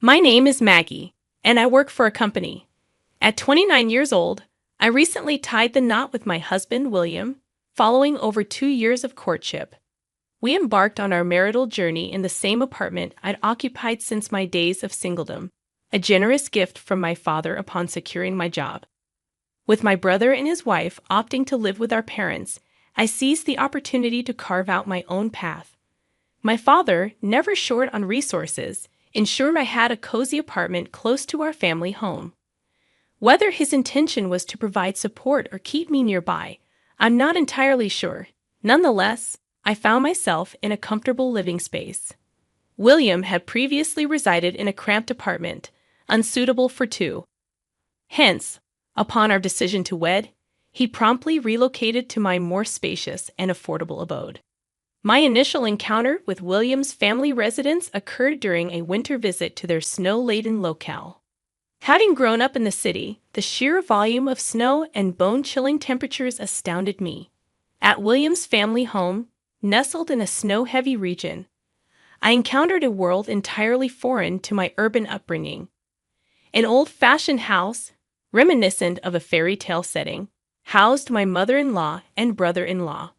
My name is Maggie, and I work for a company. At 29 years old, I recently tied the knot with my husband, William, following over 2 years of courtship. We embarked on our marital journey in the same apartment I'd occupied since my days of singledom, a generous gift from my father upon securing my job. With my brother and his wife opting to live with our parents, I seized the opportunity to carve out my own path. My father, never short on resources, ensured I had a cozy apartment close to our family home. Whether his intention was to provide support or keep me nearby, I'm not entirely sure. Nonetheless, I found myself in a comfortable living space. William had previously resided in a cramped apartment, unsuitable for two. Hence, upon our decision to wed, he promptly relocated to my more spacious and affordable abode. My initial encounter with William's family residence occurred during a winter visit to their snow-laden locale. Having grown up in the city, the sheer volume of snow and bone-chilling temperatures astounded me. At William's family home, nestled in a snow-heavy region, I encountered a world entirely foreign to my urban upbringing. An old-fashioned house, reminiscent of a fairy tale setting, housed my mother-in-law and brother-in-law.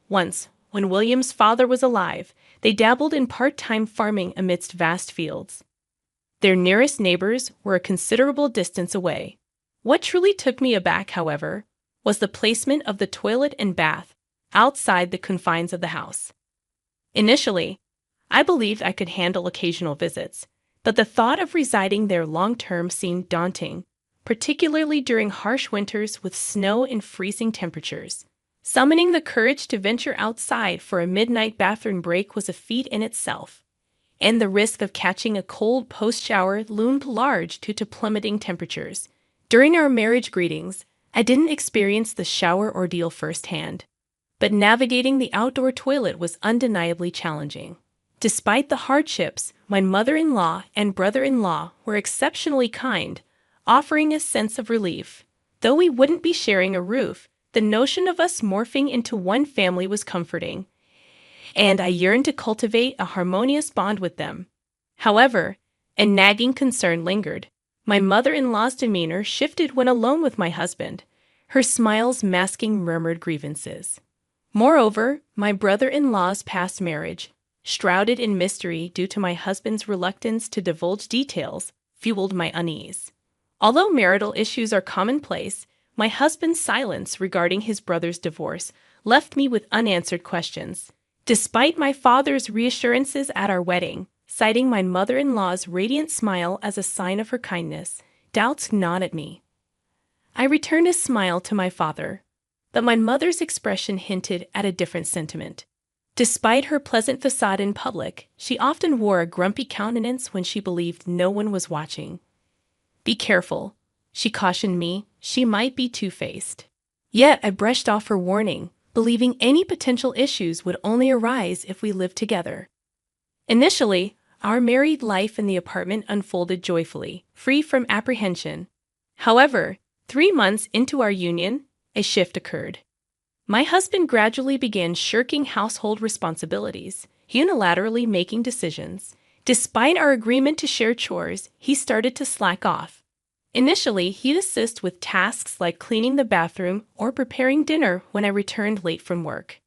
Once, when William's father was alive, they dabbled in part-time farming amidst vast fields. Their nearest neighbors were a considerable distance away. What truly took me aback, however, was the placement of the toilet and bath outside the confines of the house. Initially, I believed I could handle occasional visits, but the thought of residing there long-term seemed daunting, particularly during harsh winters with snow and freezing temperatures. Summoning the courage to venture outside for a midnight bathroom break was a feat in itself, and the risk of catching a cold post-shower loomed large due to plummeting temperatures. During our marriage greetings, I didn't experience the shower ordeal firsthand, but navigating the outdoor toilet was undeniably challenging. Despite the hardships, my mother-in-law and brother-in-law were exceptionally kind, offering a sense of relief. Though we wouldn't be sharing a roof, the notion of us morphing into one family was comforting, and I yearned to cultivate a harmonious bond with them. However, a nagging concern lingered. My mother-in-law's demeanor shifted when alone with my husband, her smiles masking murmured grievances. Moreover, my brother-in-law's past marriage, shrouded in mystery due to my husband's reluctance to divulge details, fueled my unease. Although marital issues are commonplace, my husband's silence regarding his brother's divorce left me with unanswered questions. Despite my father's reassurances at our wedding, citing my mother-in-law's radiant smile as a sign of her kindness, doubts gnawed at me. I returned his smile to my father, but my mother's expression hinted at a different sentiment. Despite her pleasant facade in public, she often wore a grumpy countenance when she believed no one was watching. "Be careful," she cautioned me, "she might be two-faced." Yet I brushed off her warning, believing any potential issues would only arise if we lived together. Initially, our married life in the apartment unfolded joyfully, free from apprehension. However, 3 months into our union, a shift occurred. My husband gradually began shirking household responsibilities, unilaterally making decisions. Despite our agreement to share chores, he started to slack off. Initially, he'd assist with tasks like cleaning the bathroom or preparing dinner when I returned late from work.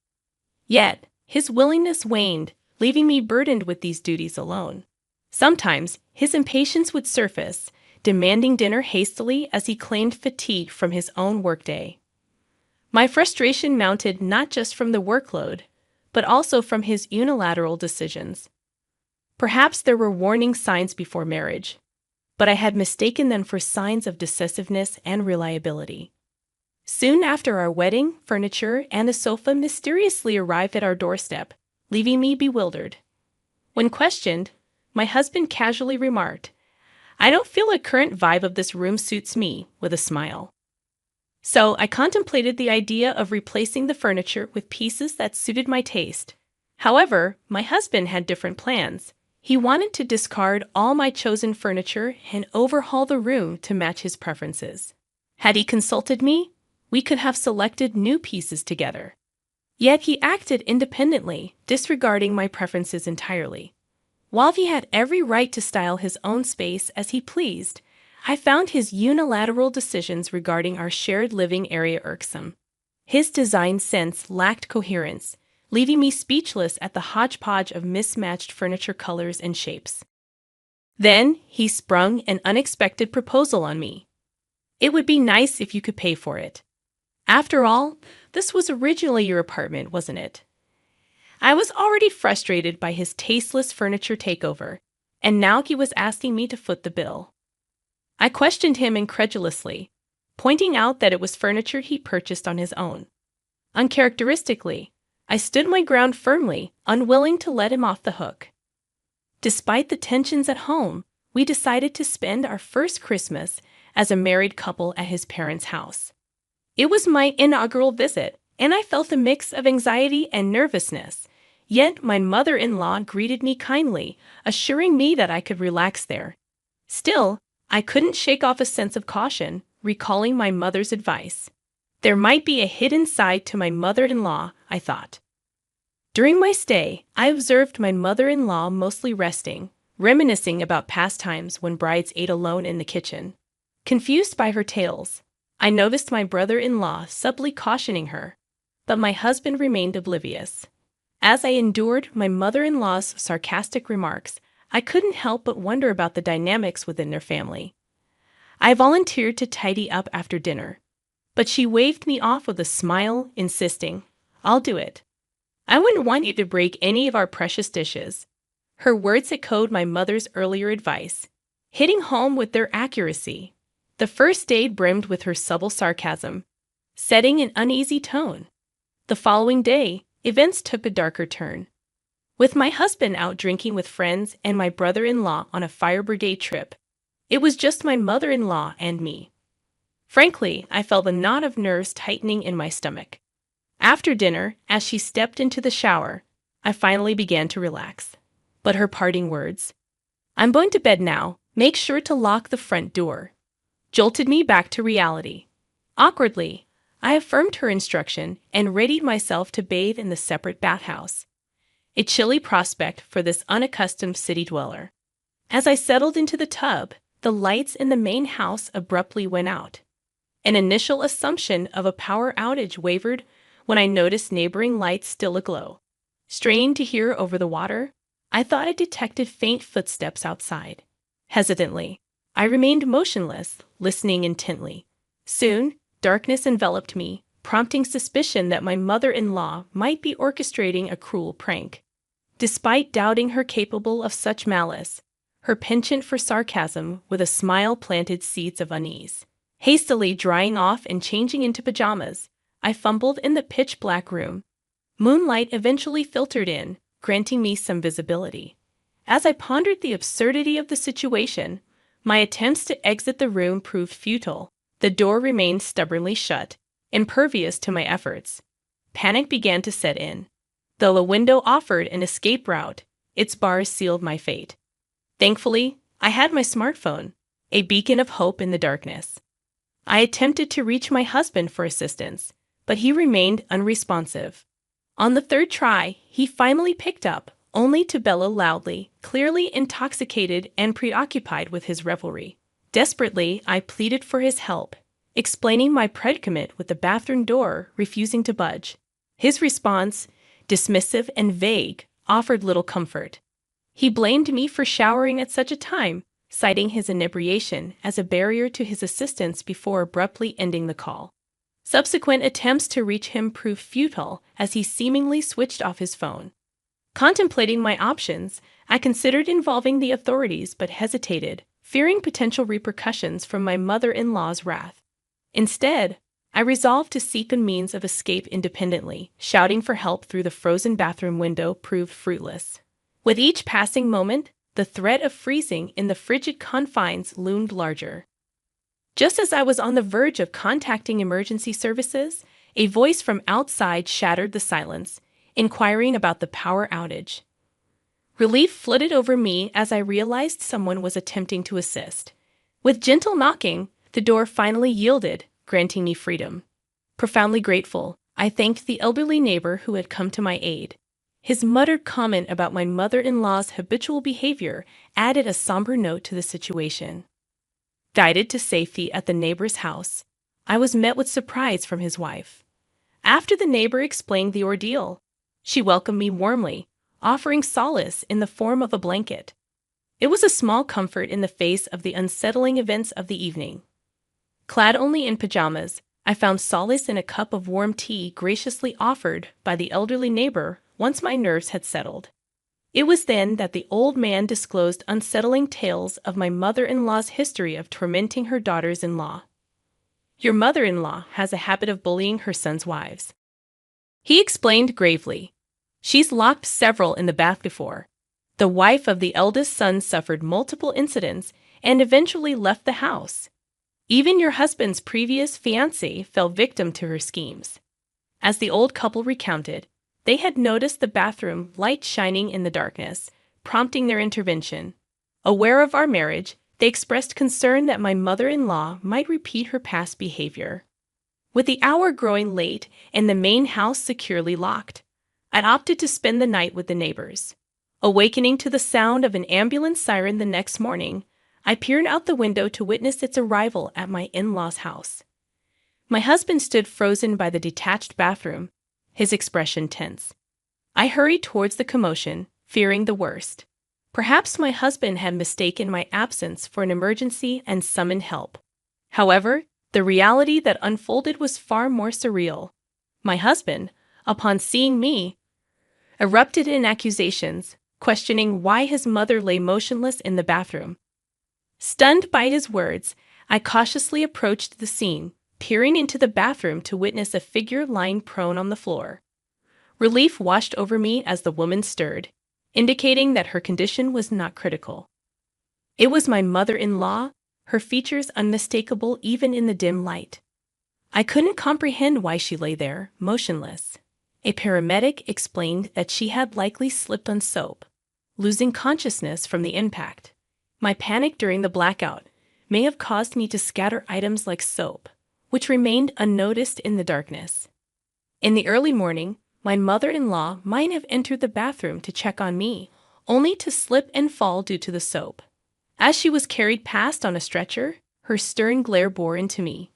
Yet, his willingness waned, leaving me burdened with these duties alone. Sometimes, his impatience would surface, demanding dinner hastily as he claimed fatigue from his own workday. My frustration mounted not just from the workload, but also from his unilateral decisions. Perhaps there were warning signs before marriage, but I had mistaken them for signs of decisiveness and reliability. Soon after our wedding, furniture and a sofa mysteriously arrived at our doorstep, leaving me bewildered. When questioned, my husband casually remarked, "I don't feel the current vibe of this room suits me," with a smile. So I contemplated the idea of replacing the furniture with pieces that suited my taste. However, my husband had different plans. He wanted to discard all my chosen furniture and overhaul the room to match his preferences. Had he consulted me, we could have selected new pieces together. Yet he acted independently, disregarding my preferences entirely. While he had every right to style his own space as he pleased, I found his unilateral decisions regarding our shared living area irksome. His design sense lacked coherence, leaving me speechless at the hodgepodge of mismatched furniture colors and shapes. Then he sprung an unexpected proposal on me. It would be nice if you could pay for it. After all, this was originally your apartment, wasn't it? I was already frustrated by his tasteless furniture takeover, and now he was asking me to foot the bill. I questioned him incredulously, pointing out that it was furniture he purchased on his own. Uncharacteristically, I stood my ground firmly, unwilling to let him off the hook. Despite the tensions at home, we decided to spend our first Christmas as a married couple at his parents' house. It was my inaugural visit, and I felt a mix of anxiety and nervousness. Yet my mother-in-law greeted me kindly, assuring me that I could relax there. Still, I couldn't shake off a sense of caution, recalling my mother's advice. There might be a hidden side to my mother-in-law, I thought. During my stay, I observed my mother-in-law mostly resting, reminiscing about past times when brides ate alone in the kitchen. Confused by her tales, I noticed my brother-in-law subtly cautioning her, but my husband remained oblivious. As I endured my mother-in-law's sarcastic remarks, I couldn't help but wonder about the dynamics within their family. I volunteered to tidy up after dinner, but she waved me off with a smile, insisting, "I'll do it. I wouldn't want you to break any of our precious dishes." Her words echoed my mother's earlier advice, hitting home with their accuracy. The first day brimmed with her subtle sarcasm, setting an uneasy tone. The following day, events took a darker turn. With my husband out drinking with friends and my brother-in-law on a Firebird Day trip, it was just my mother-in-law and me. Frankly, I felt a knot of nerves tightening in my stomach. After dinner, as she stepped into the shower, I finally began to relax. But her parting words, "I'm going to bed now, make sure to lock the front door," jolted me back to reality. Awkwardly, I affirmed her instruction and readied myself to bathe in the separate bathhouse. A chilly prospect for this unaccustomed city dweller. As I settled into the tub, the lights in the main house abruptly went out. An initial assumption of a power outage wavered when I noticed neighboring lights still aglow. Straining to hear over the water, I thought I detected faint footsteps outside. Hesitantly, I remained motionless, listening intently. Soon, darkness enveloped me, prompting suspicion that my mother-in-law might be orchestrating a cruel prank. Despite doubting her capable of such malice, her penchant for sarcasm with a smile planted seeds of unease. Hastily drying off and changing into pajamas, I fumbled in the pitch-black room. Moonlight eventually filtered in, granting me some visibility. As I pondered the absurdity of the situation, my attempts to exit the room proved futile. The door remained stubbornly shut, impervious to my efforts. Panic began to set in. Though a window offered an escape route, its bars sealed my fate. Thankfully, I had my smartphone, a beacon of hope in the darkness. I attempted to reach my husband for assistance, but he remained unresponsive. On the third try, he finally picked up, only to bellow loudly, clearly intoxicated and preoccupied with his revelry. Desperately, I pleaded for his help, explaining my predicament with the bathroom door refusing to budge. His response, dismissive and vague, offered little comfort. He blamed me for showering at such a time, citing his inebriation as a barrier to his assistance before abruptly ending the call. Subsequent attempts to reach him proved futile as he seemingly switched off his phone. Contemplating my options, I considered involving the authorities but hesitated, fearing potential repercussions from my mother-in-law's wrath. Instead, I resolved to seek a means of escape independently. Shouting for help through the frozen bathroom window proved fruitless. With each passing moment, the threat of freezing in the frigid confines loomed larger. Just as I was on the verge of contacting emergency services, a voice from outside shattered the silence, inquiring about the power outage. Relief flooded over me as I realized someone was attempting to assist. With gentle knocking, the door finally yielded, granting me freedom. Profoundly grateful, I thanked the elderly neighbor who had come to my aid. His muttered comment about my mother-in-law's habitual behavior added a somber note to the situation. Guided to safety at the neighbor's house, I was met with surprise from his wife. After the neighbor explained the ordeal, she welcomed me warmly, offering solace in the form of a blanket. It was a small comfort in the face of the unsettling events of the evening. Clad only in pajamas, I found solace in a cup of warm tea graciously offered by the elderly neighbor once my nerves had settled. It was then that the old man disclosed unsettling tales of my mother-in-law's history of tormenting her daughters-in-law. Your mother-in-law has a habit of bullying her son's wives, he explained gravely. She's locked several in the bath before. The wife of the eldest son suffered multiple incidents and eventually left the house. Even your husband's previous fiancé fell victim to her schemes. As the old couple recounted, they had noticed the bathroom light shining in the darkness, prompting their intervention. Aware of our marriage, they expressed concern that my mother-in-law might repeat her past behavior. With the hour growing late and the main house securely locked, I opted to spend the night with the neighbors. Awakening to the sound of an ambulance siren the next morning, I peered out the window to witness its arrival at my in-laws' house. My husband stood frozen by the detached bathroom, his expression tense. I hurried towards the commotion, fearing the worst. Perhaps my husband had mistaken my absence for an emergency and summoned help. However, the reality that unfolded was far more surreal. My husband, upon seeing me, erupted in accusations, questioning why his mother lay motionless in the bathroom. Stunned by his words, I cautiously approached the scene, peering into the bathroom to witness a figure lying prone on the floor. Relief washed over me as the woman stirred, indicating that her condition was not critical. It was my mother-in-law, her features unmistakable even in the dim light. I couldn't comprehend why she lay there, motionless. A paramedic explained that she had likely slipped on soap, losing consciousness from the impact. My panic during the blackout may have caused me to scatter items like soap, which remained unnoticed in the darkness. In the early morning, my mother-in-law might have entered the bathroom to check on me, only to slip and fall due to the soap. As she was carried past on a stretcher, her stern glare bore into me.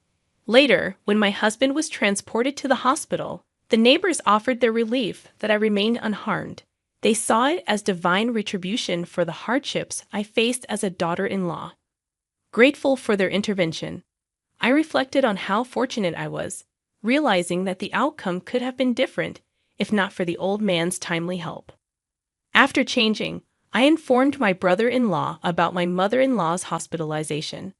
Later, when my husband was transported to the hospital, the neighbors offered their relief that I remained unharmed. They saw it as divine retribution for the hardships I faced as a daughter-in-law. Grateful for their intervention, I reflected on how fortunate I was, realizing that the outcome could have been different if not for the old man's timely help. After changing, I informed my brother-in-law about my mother-in-law's hospitalization.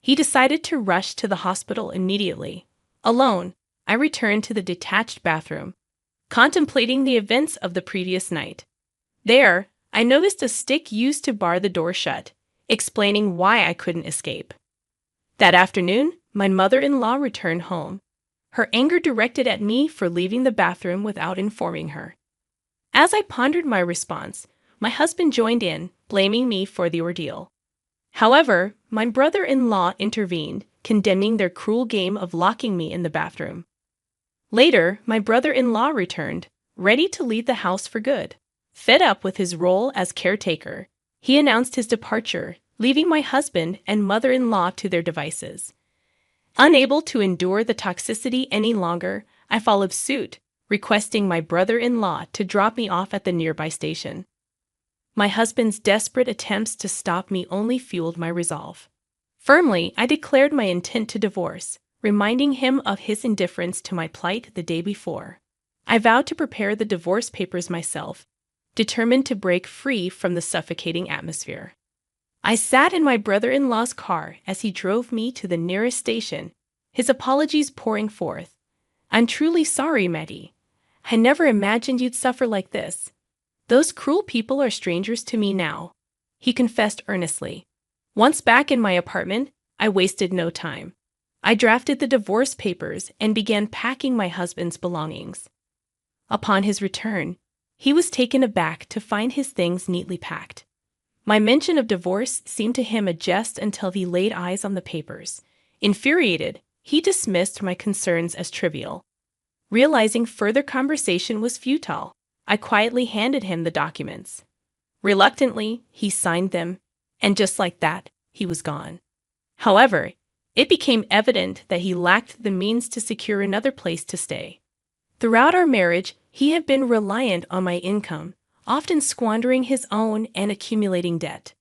He decided to rush to the hospital immediately. Alone, I returned to the detached bathroom, contemplating the events of the previous night. There, I noticed a stick used to bar the door shut, explaining why I couldn't escape. That afternoon, my mother-in-law returned home, her anger directed at me for leaving the bathroom without informing her. As I pondered my response, my husband joined in, blaming me for the ordeal. However, my brother-in-law intervened, condemning their cruel game of locking me in the bathroom. Later, my brother-in-law returned, ready to leave the house for good. Fed up with his role as caretaker, he announced his departure, leaving my husband and mother-in-law to their devices. Unable to endure the toxicity any longer, I followed suit, requesting my brother-in-law to drop me off at the nearby station. My husband's desperate attempts to stop me only fueled my resolve. Firmly, I declared my intent to divorce, reminding him of his indifference to my plight the day before. I vowed to prepare the divorce papers myself, determined to break free from the suffocating atmosphere. I sat in my brother-in-law's car as he drove me to the nearest station, his apologies pouring forth. "I'm truly sorry, Maddie. I never imagined you'd suffer like this. Those cruel people are strangers to me now," he confessed earnestly. Once back in my apartment, I wasted no time. I drafted the divorce papers and began packing my husband's belongings. Upon his return, he was taken aback to find his things neatly packed. My mention of divorce seemed to him a jest until he laid eyes on the papers. Infuriated, he dismissed my concerns as trivial. Realizing further conversation was futile, I quietly handed him the documents. Reluctantly, he signed them, and just like that, he was gone. However, it became evident that he lacked the means to secure another place to stay. Throughout our marriage, he had been reliant on my income, often squandering his own and accumulating debt.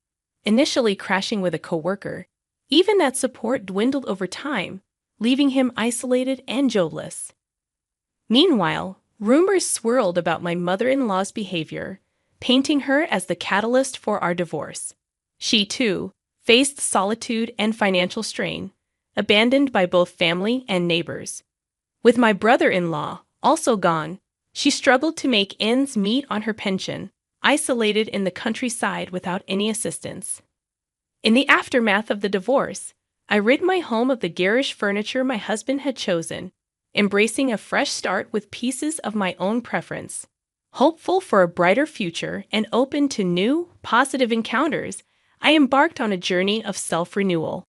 Initially crashing with a coworker, even that support dwindled over time, leaving him isolated and jobless. Meanwhile, rumors swirled about my mother-in-law's behavior, painting her as the catalyst for our divorce. She, too, faced solitude and financial strain, abandoned by both family and neighbors. With my brother-in-law also gone, she struggled to make ends meet on her pension, isolated in the countryside without any assistance. In the aftermath of the divorce, I rid my home of the garish furniture my husband had chosen, embracing a fresh start with pieces of my own preference. Hopeful for a brighter future and open to new, positive encounters, I embarked on a journey of self-renewal.